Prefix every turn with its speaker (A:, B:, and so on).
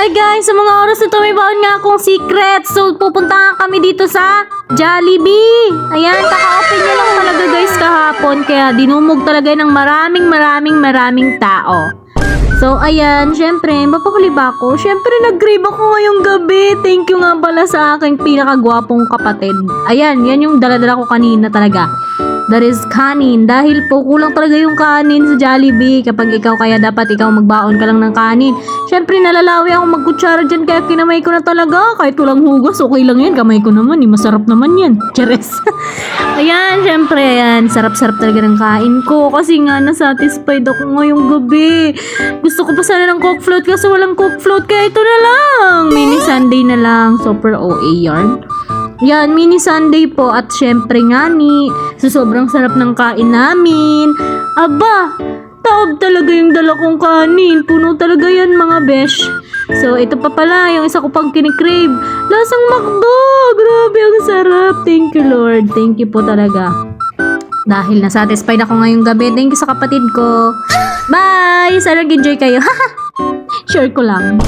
A: Hi guys, sa mga oras na to may baon nga akong secret. So pupunta kami dito sa Jollibee. Ayan, kaka-open niya lang talaga guys kahapon. Kaya dinumog talaga ng maraming tao. So ayan, syempre, mapahuli ba ako? Syempre nag-grave ako ngayong gabi. Thank you nga pala sa aking pinakagwapong kapatid. Ayan, yan yung daladala ko kanina talaga. That is kanin. Dahil po kulang talaga yung kanin sa Jollibee. Kapag ikaw kaya dapat ikaw magbaon ka lang ng kanin. Syempre nalalawi ako magkutsara dyan kaya kinamay ko na talaga. Kahit walang hugas, okay lang yan. Kamay ko naman eh. Masarap naman yan. Chares. Ayan, syempre ayan. Sarap-sarap talaga ng kain ko. Kasi nga nasatisfied ako ngayong gabi. Gusto ko pa sana ng Coke float kasi walang Coke float. Kaya ito na lang. Mini sundae na lang. Super OA yarn. Yan, mini sundae po at syempre nga ni sa sobrang sarap ng kain namin. Aba, taob talaga yung dala kong kanin. Puno talaga yan mga besh. So, ito pa pala, yung isa ko pang kinikrave. Lasang McDo! Grabe, ang sarap. Thank you, Lord. Thank you po talaga. Dahil nasatisfied ako ngayong gabi. Thank you sa kapatid ko. Bye! Sana nag-enjoy kayo. Share ko lang.